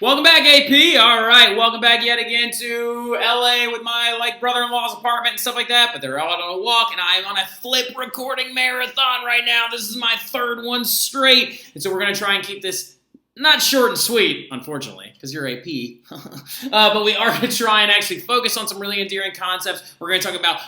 Welcome back, AP. All right, welcome back yet again to LA with my brother-in-law's apartment and stuff like that. But they're out on a walk, and I am on a flip recording marathon right now. This is my third one straight, and so we're gonna try and keep this not short and sweet, unfortunately, because you're AP. But we are going to try and actually focus on some really endearing concepts. We're going to talk about,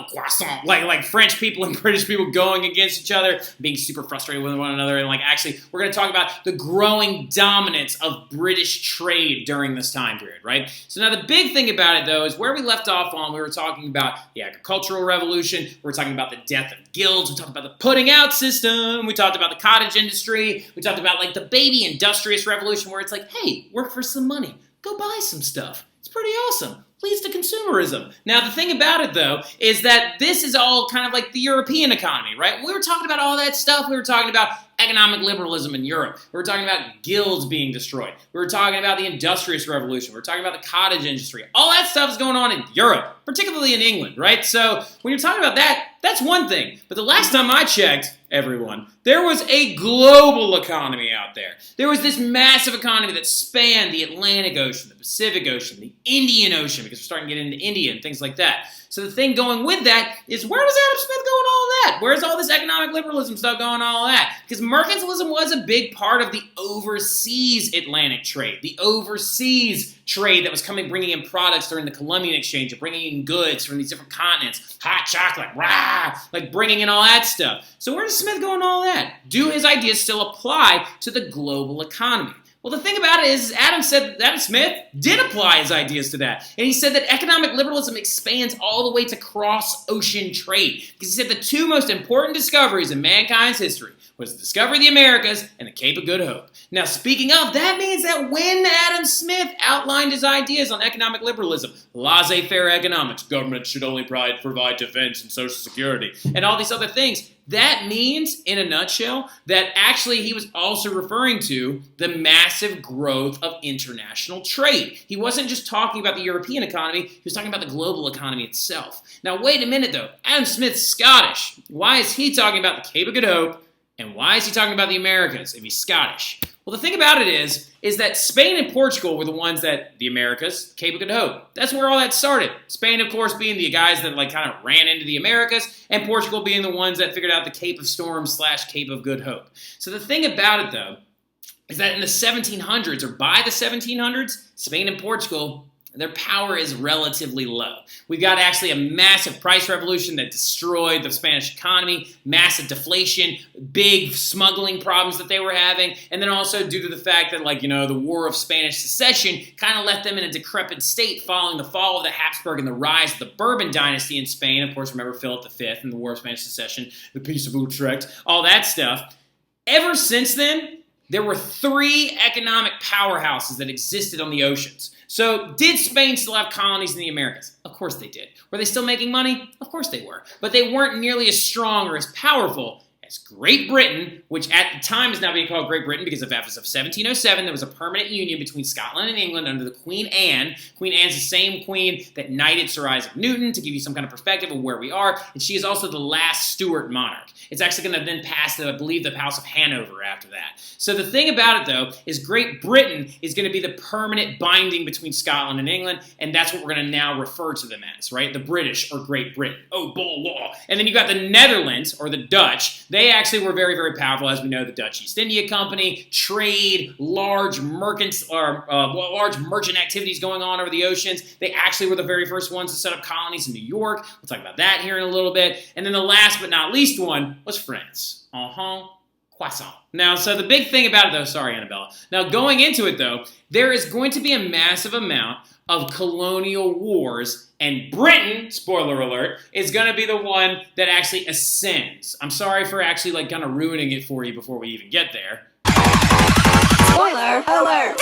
croissant, like French people and British people going against each other, being super frustrated with one another. And actually, we're going to talk about the growing dominance of British trade during this time period, right? So now the big thing about it, though, is where we left off on, we were talking about the agricultural revolution. We were talking about the death of guilds. We talked about the putting out system. We talked about the cottage industry. We talked about the baby industrious revolution, where it's like, hey, work for some money, go buy some stuff. It's pretty awesome. Leads to consumerism. Now, the thing about it, though, is that this is all kind of like the European economy, right? We were talking about all that stuff. We were talking about economic liberalism in Europe. We were talking about guilds being destroyed. We were talking about the industrious revolution. We were talking about the cottage industry. All that stuff is going on in Europe, particularly in England, right? So when you're talking about that, that's one thing. But the last time I checked, everyone, there was a global economy out there. There was this massive economy that spanned the Atlantic Ocean, the Pacific Ocean, the Indian Ocean, because we're starting to get into India and things like that. So the thing going with that is, where does Adam Smith go in all that? Where's all this economic liberalism stuff going all that? Because mercantilism was a big part of the overseas Atlantic trade, the overseas trade that was bringing in products during the Columbian Exchange, or bringing in goods from these different continents, hot chocolate, rah, bringing in all that stuff. So where does Smith go in all that? Do his ideas still apply to the global economy? Well, the thing about it is, Adam Smith did apply his ideas to that. And he said that economic liberalism expands all the way to cross-ocean trade. Because he said the two most important discoveries in mankind's history was the discovery of the Americas and the Cape of Good Hope. Now, speaking of, that means that when Adam Smith outlined his ideas on economic liberalism, laissez-faire economics, government should only provide defense and social security, and all these other things, that means, in a nutshell, that actually he was also referring to the massive growth of international trade. He wasn't just talking about the European economy, he was talking about the global economy itself. Now, wait a minute, though. Adam Smith's Scottish. Why is he talking about the Cape of Good Hope, and why is he talking about the Americas if he's Scottish? Well, the thing about it is that Spain and Portugal were the ones that, the Americas, Cape of Good Hope. That's where all that started. Spain, of course, being the guys that kind of ran into the Americas, and Portugal being the ones that figured out the Cape of Storms / Cape of Good Hope. So the thing about it, though, is that in the 1700s, or by the 1700s, Spain and Portugal, their power is relatively low. We've got actually a massive price revolution that destroyed the Spanish economy, massive deflation, big smuggling problems that they were having, and then also due to the fact that, the War of Spanish Succession kind of left them in a decrepit state following the fall of the Habsburg and the rise of the Bourbon dynasty in Spain. Of course, remember Philip V and the War of Spanish Succession, the Peace of Utrecht, all that stuff. Ever since then, there were three economic powerhouses that existed on the oceans. So, did Spain still have colonies in the Americas? Of course they did. Were they still making money? Of course they were. But they weren't nearly as strong or as powerful as Great Britain, which at the time is now being called Great Britain because as of 1707, there was a permanent union between Scotland and England under the Queen Anne. Queen Anne's the same queen that knighted Sir Isaac Newton, to give you some kind of perspective of where we are, and she is also the last Stuart monarch. It's actually going to then pass to, I believe, the House of Hanover after that. So the thing about it, though, is Great Britain is going to be the permanent binding between Scotland and England, and that's what we're going to now refer to them as, right? The British or Great Britain. Oh, bull law. And then you got the Netherlands, or the Dutch. They actually were very, very powerful, as we know, the Dutch East India Company, trade, large merchant activities going on over the oceans. They actually were the very first ones to set up colonies in New York. We'll talk about that here in a little bit. And then the last but not least one was France. Croissant. Now, so the big thing about it, though, sorry, Annabella. Now, going into it, though, there is going to be a massive amount of colonial wars, and Britain, spoiler alert, is going to be the one that actually ascends. I'm sorry for actually kind of ruining it for you before we even get there. Spoiler alert!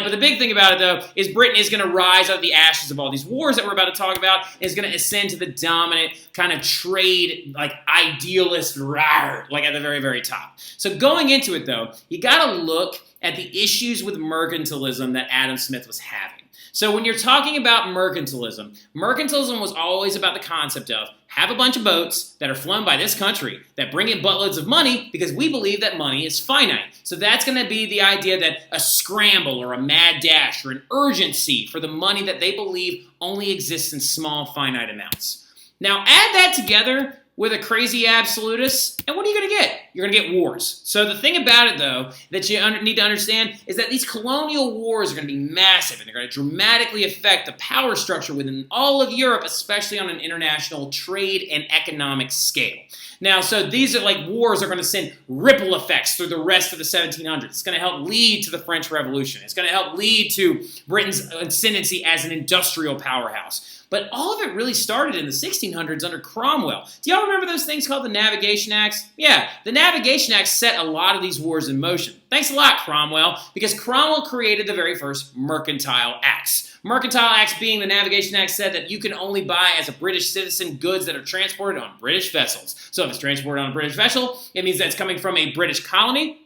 But the big thing about it, though, is Britain is going to rise out of the ashes of all these wars that we're about to talk about, and is going to ascend to the dominant kind of trade, idealist, at the very, very top. So going into it, though, you got to look at the issues with mercantilism that Adam Smith was having. So when you're talking about mercantilism, mercantilism was always about the concept of have a bunch of boats that are flown by this country that bring in buttloads of money because we believe that money is finite. So that's going to be the idea that a scramble or a mad dash or an urgency for the money that they believe only exists in small finite amounts. Now add that together with a crazy absolutist, and what are you going to get? You're going to get wars. So the thing about it, though, that you need to understand is that these colonial wars are going to be massive, and they're going to dramatically affect the power structure within all of Europe, especially on an international trade and economic scale. Now, so these are like wars are going to send ripple effects through the rest of the 1700s. It's going to help lead to the French Revolution. It's going to help lead to Britain's ascendancy as an industrial powerhouse. But all of it really started in the 1600s under Cromwell. Do y'all remember those things called the Navigation Acts? Yeah, the Navigation Acts set a lot of these wars in motion. Thanks a lot, Cromwell, because Cromwell created the very first mercantile acts. Mercantile acts being the Navigation Act said that you can only buy as a British citizen goods that are transported on British vessels. So if it's transported on a British vessel, it means that it's coming from a British colony.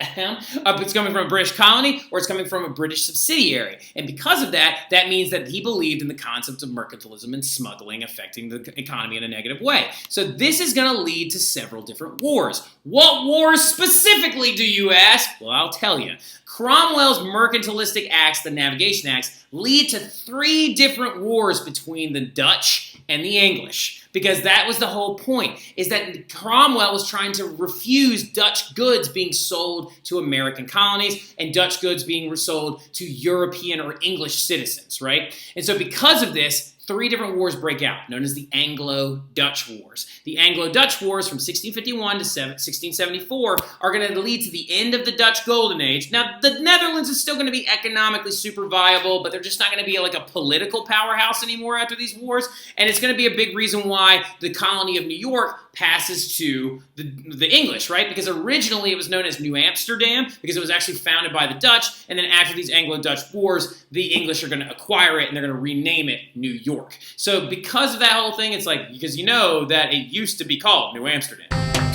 It's coming from a British colony or it's coming from a British subsidiary. And because of that, that means that he believed in the concept of mercantilism and smuggling affecting the economy in a negative way. So this is going to lead to several different wars. What wars specifically, do you ask? Well, I'll tell you. Cromwell's mercantilistic acts, the Navigation Acts, lead to 3 different wars between the Dutch and the English. Because that was the whole point, is that Cromwell was trying to refuse Dutch goods being sold to American colonies and Dutch goods being sold to European or English citizens, right? And so because of this, 3 different wars break out, known as the Anglo-Dutch Wars. The Anglo-Dutch Wars from 1651 to 1674 are going to lead to the end of the Dutch Golden Age. Now, the Netherlands is still going to be economically super viable, but they're just not going to be like a political powerhouse anymore after these wars, and it's going to be a big reason why the colony of New York passes to the English, right? Because originally it was known as New Amsterdam because it was actually founded by the Dutch, and then after these Anglo-Dutch Wars, the English are going to acquire it and they're going to rename it New York. So because of that whole thing, it's like, because you know that it used to be called New Amsterdam.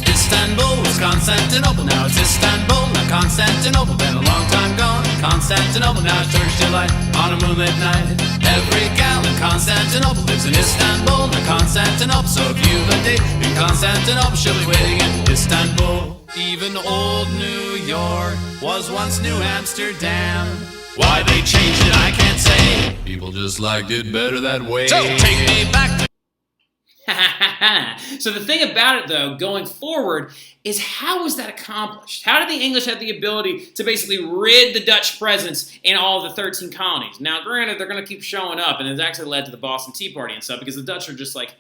Istanbul was Constantinople, now it's Istanbul, not Constantinople, been a long time gone. Constantinople, now it's Turkish delight on a moonlit night. Every gal in Constantinople lives in Istanbul, not Constantinople, so if you've a date in Constantinople, she'll be waiting in Istanbul. Even old New York was once New Amsterdam. Why they changed it, I can't say. People just liked it better that way. So take me back to... So the thing about it, though, going forward, is how was that accomplished? How did the English have the ability to basically rid the Dutch presence in all of the 13 colonies? Now, granted, they're going to keep showing up, and it's actually led to the Boston Tea Party and stuff, because the Dutch are just like,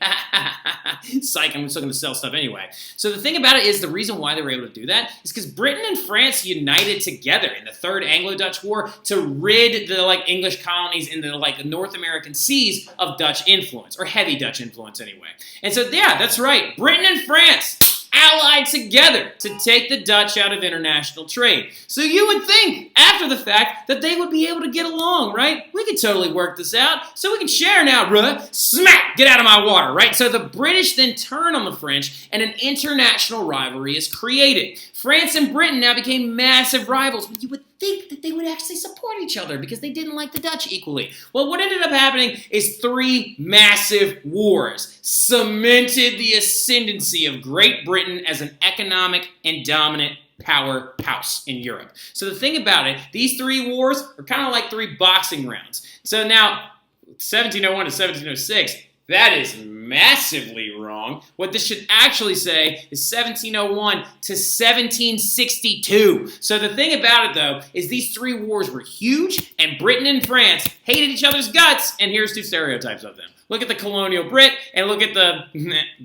psych, I'm still going to sell stuff anyway. So the thing about it is the reason why they were able to do that is because Britain and France united together in the Third Anglo-Dutch War to rid the English colonies in the North American seas of Dutch influence, or heavy Dutch influence anyway. And so, yeah, that's right. Britain and France allied together to take the Dutch out of international trade. So you would think, after the fact, that they would be able to get along, right? We could totally work this out, so we can share now, bruh. Smack! Get out of my water, right? So the British then turn on the French, and an international rivalry is created. France and Britain now became massive rivals, but you would think that they would actually support each other because they didn't like the Dutch equally. Well, what ended up happening is 3 massive wars cemented the ascendancy of Great Britain as an economic and dominant powerhouse in Europe. So the thing about it, these 3 wars are kind of like 3 boxing rounds. So now, 1701 to 1706, that is massively wrong. What this should actually say is 1701 to 1762. So the thing about it, though, is these 3 wars were huge, and Britain and France hated each other's guts, and here's 2 stereotypes of them. Look at the colonial Brit, and look at the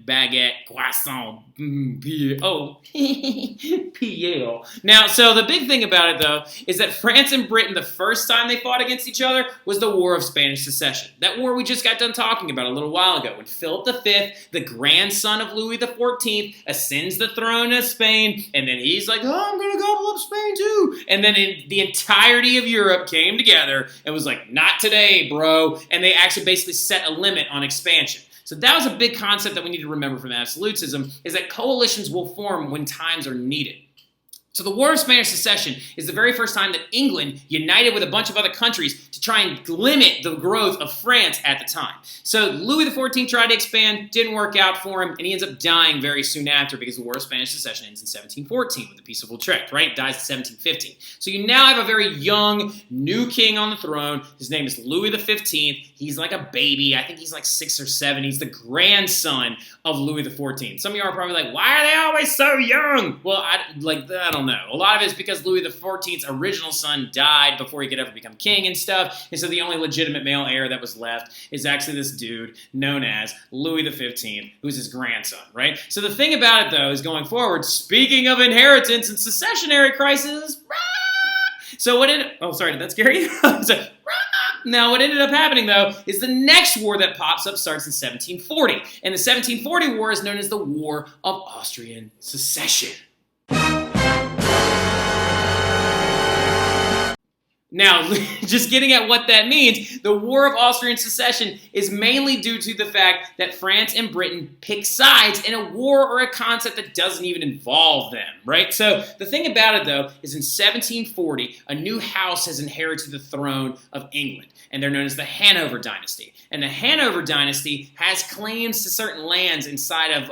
baguette, croissant, PL. Now, so the big thing about it, though, is that France and Britain, the first time they fought against each other, was the War of Spanish Succession. That war we just got done talking about a little while ago, when Philip V, the grandson of Louis XIV, ascends the throne of Spain, and then he's like, oh, I'm going to gobble up Spain too. And then the entirety of Europe came together and was like, not today, bro. And they actually basically set a limit on expansion. So that was a big concept that we need to remember from absolutism, is that coalitions will form when times are needed. So the War of Spanish Succession is the very first time that England united with a bunch of other countries to try and limit the growth of France at the time. So Louis XIV tried to expand, didn't work out for him, and he ends up dying very soon after because the War of Spanish Succession ends in 1714 with the Peace of Utrecht, right? Dies in 1715. So you now have a very young, new king on the throne. His name is Louis XV. He's like a baby. I think he's like 6 or 7. He's the grandson of Louis XIV. Some of you are probably like, why are they always so young? Well, I don't know. A lot of it is because Louis XIV's original son died before he could ever become king and stuff, and so the only legitimate male heir that was left is actually this dude known as Louis XV, who's his grandson, right? So the thing about it, though, is going forward, speaking of inheritance and successionary crisis, so what ended... Oh, sorry, did that scare you? Now, what ended up happening, though, is the next war that pops up starts in 1740, and the 1740 war is known as the War of Austrian Succession. Now, just getting at what that means, the War of Austrian Succession is mainly due to the fact that France and Britain pick sides in a war or a concept that doesn't even involve them, right? So the thing about it, though, is in 1740, a new house has inherited the throne of England, and they're known as the Hanover Dynasty. And the Hanover Dynasty has claims to certain lands inside of,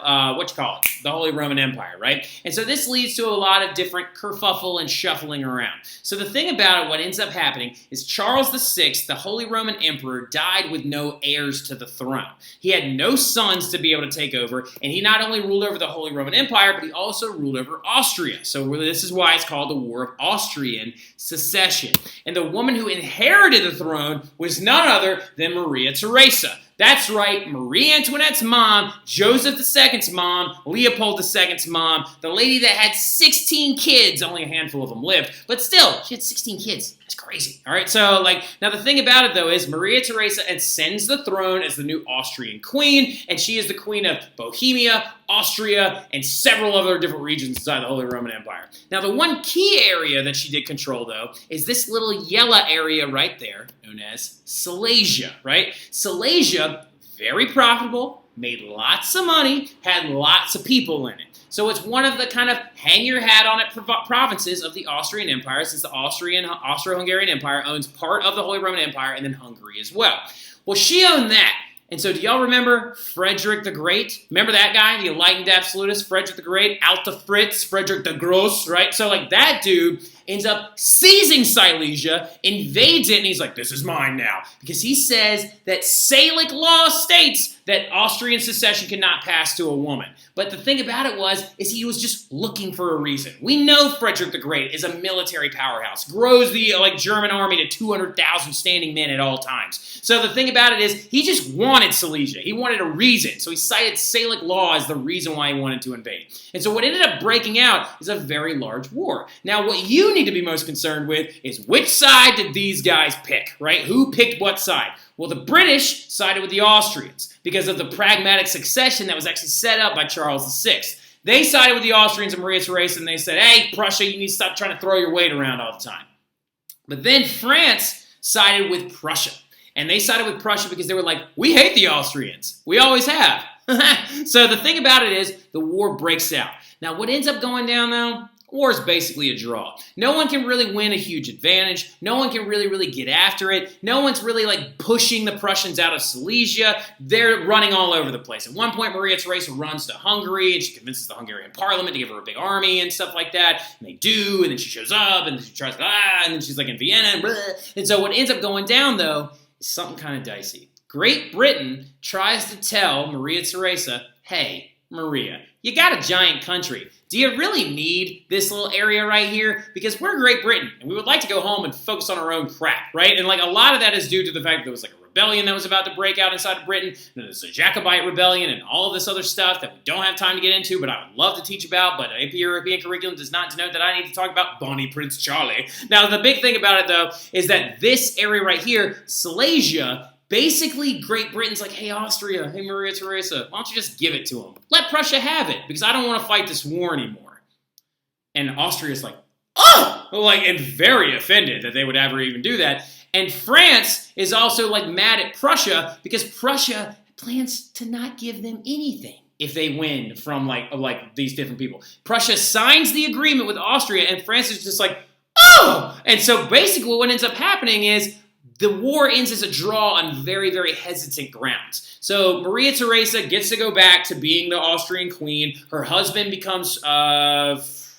the Holy Roman Empire, right? And so this leads to a lot of different kerfuffle and shuffling around. So the thing about it, what ends up happening is Charles VI, the Holy Roman Emperor, died with no heirs to the throne. He had no sons to be able to take over, and he not only ruled over the Holy Roman Empire, but he also ruled over Austria. So this is why it's called the War of Austrian Succession. And the woman who inherited the throne was none other than Maria Theresa. That's right, Marie Antoinette's mom, Joseph II's mom, Leopold II's mom, the lady that had 16 kids, only a handful of them lived, but still, she had 16 kids. That's crazy. All right, so now the thing about it, though, is Maria Theresa ascends the throne as the new Austrian queen, and she is the queen of Bohemia, Austria, and several other different regions inside the Holy Roman Empire. Now, the one key area that she did control, though, is this little yellow area right there, known as Silesia, right? Silesia, very profitable, made lots of money, had lots of people in it. So it's one of the kind of hang-your-hat-on-it provinces of the Austrian Empire, since the Austro-Hungarian Empire owns part of the Holy Roman Empire and then Hungary as well. Well, she owned that. And so do y'all remember Frederick the Great? Remember that guy, the enlightened absolutist, Frederick the Great, Alta Fritz, Frederick the Gross, right? So that dude ends up seizing Silesia, invades it, and he's like, this is mine now. Because he says that Salic law states that Austrian succession cannot pass to a woman. But the thing about it is he was just looking for a reason. We know Frederick the Great is a military powerhouse, grows the German army to 200,000 standing men at all times. So the thing about it is he just wanted Silesia. He wanted a reason. So he cited Salic law as the reason why he wanted to invade. And so what ended up breaking out is a very large war. Now what you need to be most concerned with is which side did these guys pick, right? Who picked what side? Well, the British sided with the Austrians because of the pragmatic succession that was actually set up by Charles VI. They sided with the Austrians and Maria Theresa, and they said, hey, Prussia, you need to stop trying to throw your weight around all the time. But then France sided with Prussia. And they sided with Prussia because they were like, we hate the Austrians. We always have. So the thing about it is the war breaks out. Now, what ends up going down, though? War is basically a draw. No one can really win a huge advantage. No one can really get after it. No one's really pushing the Prussians out of Silesia. They're running all over the place. At one point, Maria Theresa runs to Hungary, and she convinces the Hungarian parliament to give her a big army and stuff like that. And they do, and then she shows up, and then she tries and then she's in Vienna, and blah. And so what ends up going down, though, is something kind of dicey. Great Britain tries to tell Maria Theresa, hey, Maria, you got a giant country. Do you really need this little area right here? Because we're Great Britain, and we would like to go home and focus on our own crap, right? And a lot of that is due to the fact that there was a rebellion that was about to break out inside of Britain, and there's a Jacobite rebellion and all of this other stuff that we don't have time to get into, but I would love to teach about, but AP European curriculum does not denote that I need to talk about Bonnie Prince Charlie. Now, the big thing about it, though, is that this area right here, Silesia, basically, Great Britain's like, hey, Austria, hey, Maria Theresa, why don't you just give it to them? Let Prussia have it, because I don't want to fight this war anymore. And Austria's like, oh! And very offended that they would ever even do that. And France is also, mad at Prussia, because Prussia plans to not give them anything. if they win from like these different people. Prussia signs the agreement with Austria, and France is just like, oh! And so basically what ends up happening is the war ends as a draw on very, very hesitant grounds. So Maria Theresa gets to go back to being the Austrian queen. Her husband becomes,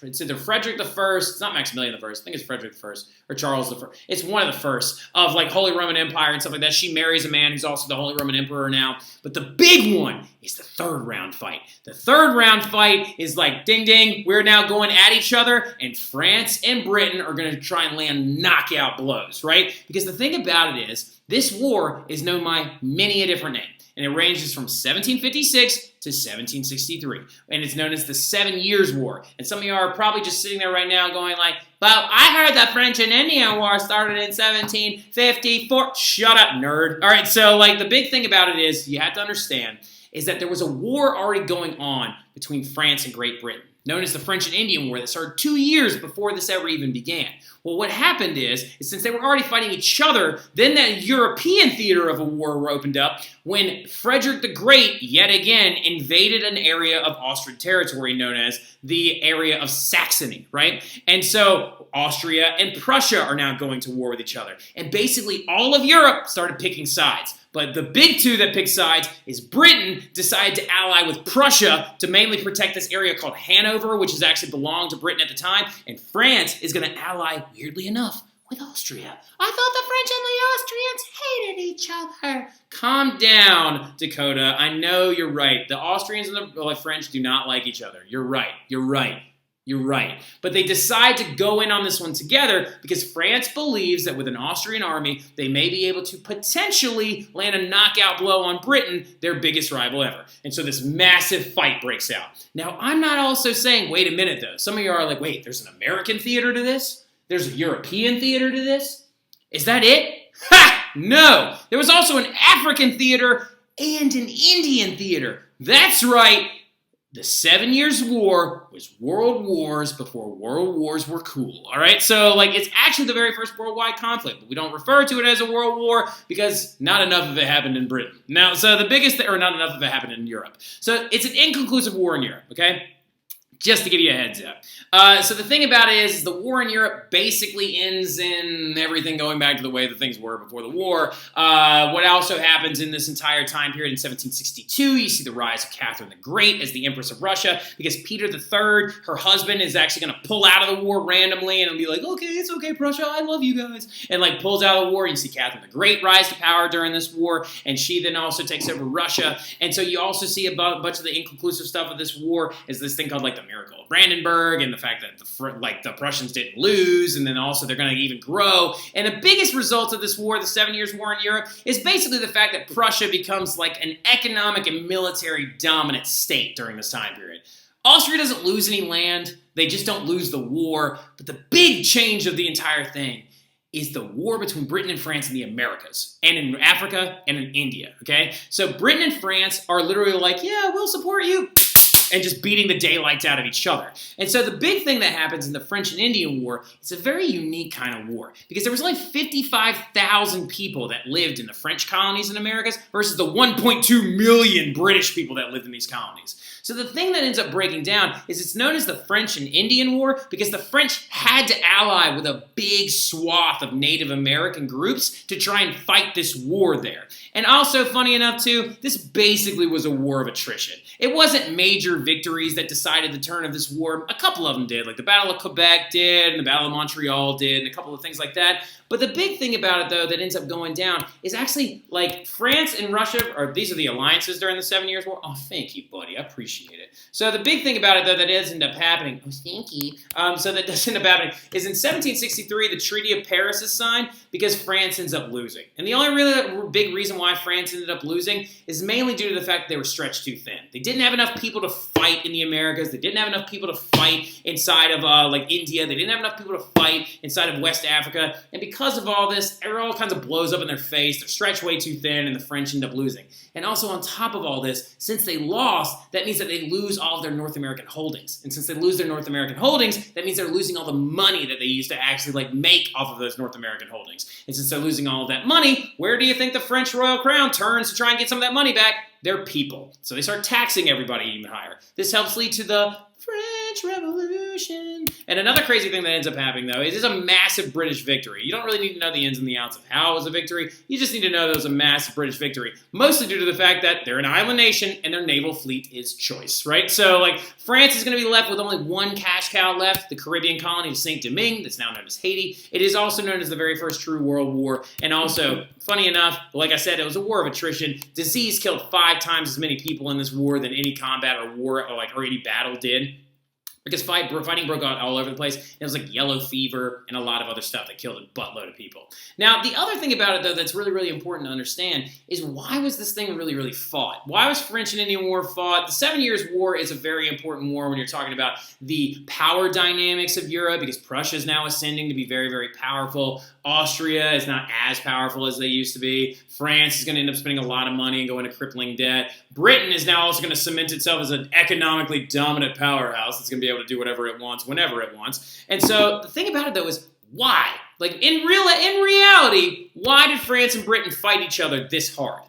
it's either Frederick I, it's not Maximilian I think it's Frederick I, or Charles I. It's one of the first of like Holy Roman Empire and stuff like that. She marries a man who's also the Holy Roman Emperor now. But the big one is the third round fight. The third round fight is like, ding ding, we're now going at each other, and France and Britain are going to try and land knockout blows, right? Because the thing about it is, this war is known by many a different name. And it ranges from 1756 to 1763. And it's known as the 7 Years' War. And some of you are probably just sitting there right now going like, well, I heard the French and Indian War started in 1754. Shut up, nerd. All right, so like the big thing about it is, you have to understand, is that there was a war already going on between France and Great Britain, known as the French and Indian War, that started 2 years before this ever even began. Well, what happened is since they were already fighting each other, then that European theater of a war opened up when Frederick the Great, yet again, invaded an area of Austrian territory known as the area of Saxony, right? And so Austria and Prussia are now going to war with each other. And basically all of Europe started picking sides. But the big two that pick sides is Britain decided to ally with Prussia to mainly protect this area called Hanover, which has actually belonged to Britain at the time. And France is going to ally, weirdly enough, with Austria. I thought the French and the Austrians hated each other. Calm down, Dakota. I know you're right. The Austrians and the French do not like each other. You're right. You're right. You're right. But they decide to go in on this one together because France believes that with an Austrian army, they may be able to potentially land a knockout blow on Britain, their biggest rival ever. And so this massive fight breaks out. Now, I'm not also saying, wait a minute, though. Some of you are like, wait, there's an American theater to this? There's a European theater to this? Is that it? Ha! No! There was also an African theater and an Indian theater. That's right. The 7 Years' War was world wars before world wars were cool, all right? So, like, it's actually the very first worldwide conflict, but we don't refer to it as a world war because not enough of it happened in Britain. Now, so the biggest, or not enough of it happened in Europe. So it's an inconclusive war in Europe, okay? Just to give you a heads up. So the thing about it is the war in Europe basically ends in everything going back to the way that things were before the war. What also happens in this entire time period in 1762, you see the rise of Catherine the Great as the Empress of Russia because Peter III, her husband, is actually going to pull out of the war randomly and be like, okay, it's okay, Prussia, I love you guys. And like pulls out of the war. You see Catherine the Great rise to power during this war, and she then also takes over Russia. And so you also see a bunch of the inconclusive stuff of this war is this thing called like the Miracle of Brandenburg and the fact that the Prussians didn't lose, and then also they're going to even grow. And the biggest result of this war, the 7 Years' War in Europe, is basically the fact that Prussia becomes like an economic and military dominant state during this time period. Austria doesn't lose any land. They just don't lose the war. But the big change of the entire thing is the war between Britain and France in the Americas, and in Africa, and in India, okay? So Britain and France are literally like, yeah, we'll support you, and just beating the daylights out of each other. And so the big thing that happens in the French and Indian War, it's a very unique kind of war because there was only 55,000 people that lived in the French colonies in Americas versus the 1.2 million British people that lived in these colonies. So the thing that ends up breaking down is it's known as the French and Indian War because the French had to ally with a big swath of Native American groups to try and fight this war there. And also, funny enough too, this basically was a war of attrition. It wasn't major victories that decided the turn of this war. A couple of them did, like the Battle of Quebec did, and the Battle of Montreal did, and a couple of things like that. But the big thing about it, though, that ends up going down is actually, like, France and Russia, or these are the alliances during the 7 Years' War. Oh, thank you, buddy. I appreciate it. So the big thing about it, though, that does end up happening, oh, thank you, so that does end up happening, is in 1763, the Treaty of Paris is signed because France ends up losing. And the only really big reason why France ended up losing is mainly due to the fact that they were stretched too thin. They didn't have enough people to fight in the Americas. They didn't have enough people to fight inside of, like, India. They didn't have enough people to fight inside of West Africa. And because of all this, it all kinds of blows up in their face. They're stretched way too thin, and the French end up losing. And also on top of all this, since they lost, that means that they lose all of their North American holdings. And since they lose their North American holdings, that means they're losing all the money that they used to actually, like, make off of those North American holdings. And since they're losing all of that money, where do you think the French royal crown turns to try and get some of that money back? their people. So they start taxing everybody even higher. This helps lead to the French Revolution. And another crazy thing that ends up happening, though, is it's a massive British victory. You don't really need to know the ins and the outs of how it was a victory. You just need to know that it was a massive British victory, mostly due to the fact that they're an island nation and their naval fleet is choice, right? So, like, France is going to be left with only one cash cow left, the Caribbean colony of Saint-Domingue, that's now known as Haiti. It is also known as the very first true world war, and also, funny enough, like I said, it was a war of attrition. Disease killed 5 times as many people in this war than any combat or war or any battle did. Because fighting broke out all over the place. It was like yellow fever and a lot of other stuff that killed a buttload of people. Now, the other thing about it, though, that's really, really important to understand is why was this thing really, really fought? Why was French and Indian War fought? The 7 Years' War is a very important war when you're talking about the power dynamics of Europe, because Prussia is now ascending to be very, very powerful. Austria is not as powerful as they used to be. France is going to end up spending a lot of money and go into crippling debt. Britain is now also going to cement itself as an economically dominant powerhouse that's going to be able to do whatever it wants, whenever it wants. And so the thing about it, though, is why? Like, in reality, why did France and Britain fight each other this hard?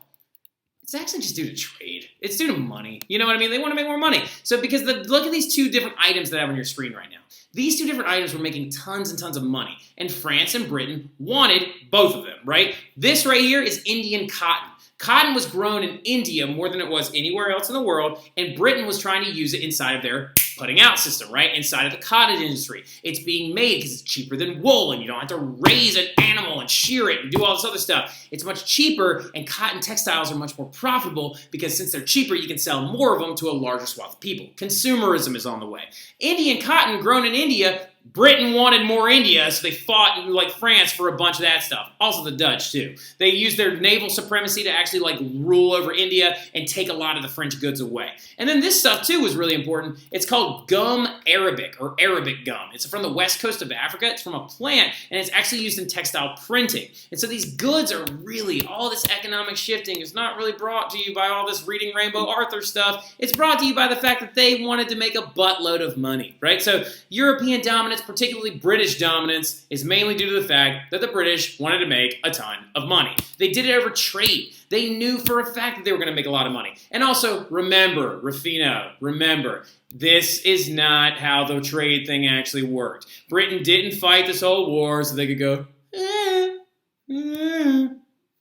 It's actually just due to trade. It's due to money. You know what I mean? They want to make more money. So because look at these 2 different items that I have on your screen right now. These 2 different items were making tons and tons of money, and France and Britain wanted both of them, right? This right here is Indian cotton. Cotton was grown in India more than it was anywhere else in the world, and Britain was trying to use it inside of their putting out system, right? Inside of the cottage industry. It's being made because it's cheaper than wool, and you don't have to raise an animal and shear it and do all this other stuff. It's much cheaper, and cotton textiles are much more profitable because since they're cheaper, you can sell more of them to a larger swath of people. Consumerism is on the way. Indian cotton grown in India, Britain wanted more India, so they fought like France for a bunch of that stuff. Also the Dutch, too. They used their naval supremacy to actually like rule over India and take a lot of the French goods away. And then this stuff, too, was really important. It's called gum arabic, or Arabic gum. It's from the west coast of Africa. It's from a plant, and it's actually used in textile printing. And so these goods are really, all this economic shifting is not really brought to you by all this reading Rainbow Arthur stuff. It's brought to you by the fact that they wanted to make a buttload of money, right? So European dominance, particularly British dominance, is mainly due to the fact that the British wanted to make a ton of money. They did it over trade. They knew for a fact that they were going to make a lot of money. And also, remember, Rufino, remember, this is not how the trade thing actually worked. Britain didn't fight this whole war so they could go,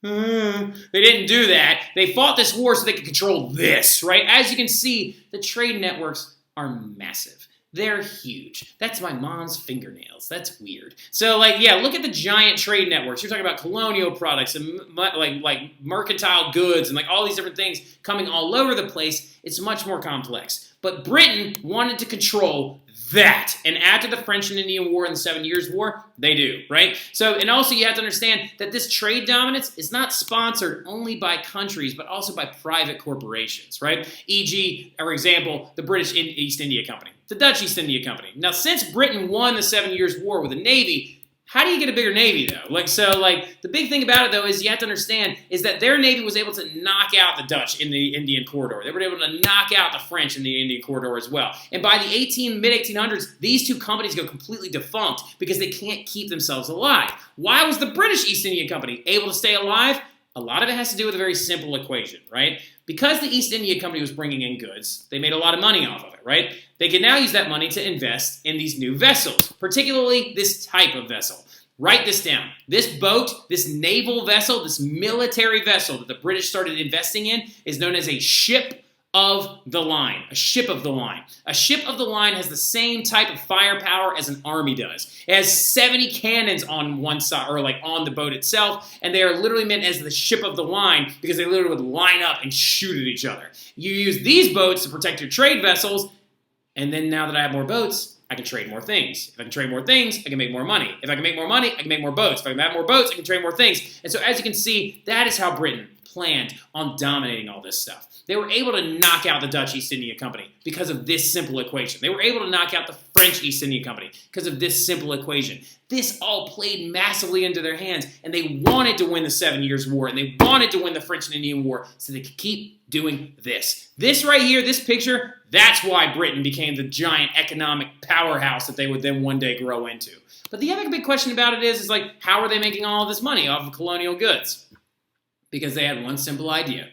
They didn't do that. They fought this war so they could control this, right? As you can see, the trade networks are massive. They're huge. That's my mom's fingernails. That's weird. So, like, yeah, look at the giant trade networks. You're talking about colonial products and, like mercantile goods and, like, all these different things coming all over the place. It's much more complex. But Britain wanted to control that. And after the French and Indian War and the 7 Years' War, they do, right? So, and also you have to understand that this trade dominance is not sponsored only by countries, but also by private corporations, right? E.g., for example, the British East India Company, the Dutch East India Company. Now, since Britain won the 7 Years' War with a navy, how do you get a bigger navy, though? The big thing about it, though, is you have to understand is that their navy was able to knock out the Dutch in the Indian corridor. They were able to knock out the French in the Indian corridor as well. And by the mid-1800s, these 2 companies go completely defunct because they can't keep themselves alive. Why was the British East India Company able to stay alive? A lot of it has to do with a very simple equation, right? Because the East India Company was bringing in goods, they made a lot of money off of it, right? They can now use that money to invest in these new vessels, particularly this type of vessel. Write this down. This boat, this naval vessel, this military vessel that the British started investing in is known as a ship of the line. A ship of the line. A ship of the line has the same type of firepower as an army does. It has 70 cannons on one side, or like on the boat itself, and they are literally meant as the ship of the line because they literally would line up and shoot at each other. You use these boats to protect your trade vessels, and then now that I have more boats, I can trade more things. If I can trade more things, I can make more money. If I can make more money, I can make more boats. If I can have more boats, I can trade more things. And so as you can see, that is how Britain planned on dominating all this stuff. They were able to knock out the Dutch East India Company because of this simple equation. They were able to knock out the French East India Company because of this simple equation. This all played massively into their hands, and they wanted to win the 7 Years' War, and they wanted to win the French and Indian War so they could keep doing this. This right here, this picture, that's why Britain became the giant economic powerhouse that they would then one day grow into. But the other big question about it is like, how are they making all of this money off of colonial goods? Because they had one simple idea.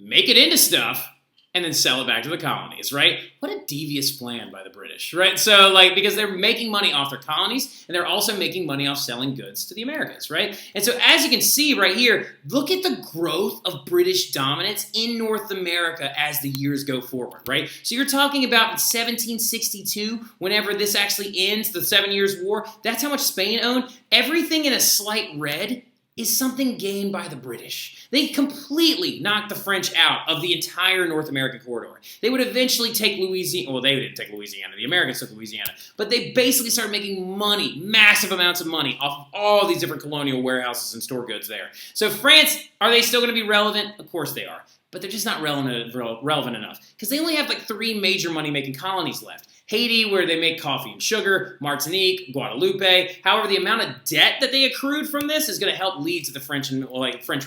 make it into stuff, and then sell it back to the colonies, right? What a devious plan by the British, right? So, because they're making money off their colonies, and they're also making money off selling goods to the Americas, right? And so, as you can see right here, look at the growth of British dominance in North America as the years go forward, right? So, you're talking about in 1762, whenever this actually ends, the 7 Years' War, that's how much Spain owned. Everything in a slight red is something gained by the British. They completely knocked the French out of the entire North American corridor. They would eventually take Louisiana. Well, they didn't take Louisiana. The Americans took Louisiana. But they basically started making money, massive amounts of money, off of all these different colonial warehouses and store goods there. So France, are they still going to be relevant? Of course they are. But they're just not relevant enough. Because they only have 3 major money-making colonies left. Haiti, where they make coffee and sugar, Martinique, Guadeloupe. However, the amount of debt that they accrued from this is going to help lead to the French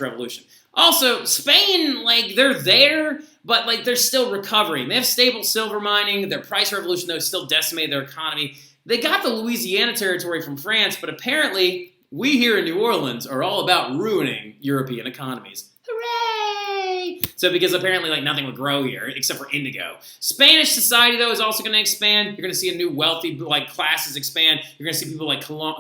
Revolution. Also, Spain, they're there, but they're still recovering. They have stable silver mining. Their price revolution, though, still decimated their economy. They got the Louisiana territory from France, but apparently, we here in New Orleans are all about ruining European economies. Hooray! So because apparently nothing would grow here except for indigo. Spanish society though is also going to expand. You're going to see a new wealthy classes expand. You're going to see people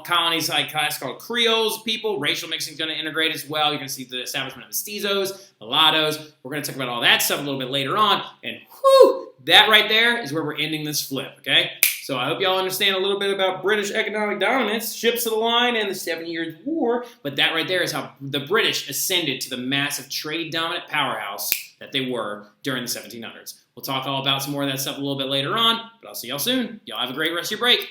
colonies class called Creoles people. Racial mixing is going to integrate as well. You're going to see the establishment of mestizos, mulattoes. We're going to talk about all that stuff a little bit later on. And whew, that right there is where we're ending this flip, okay? So I hope y'all understand a little bit about British economic dominance, ships of the line, and the 7 Years' War. But that right there is how the British ascended to the massive trade-dominant powerhouse that they were during the 1700s. We'll talk all about some more of that stuff a little bit later on, but I'll see y'all soon. Y'all have a great rest of your break.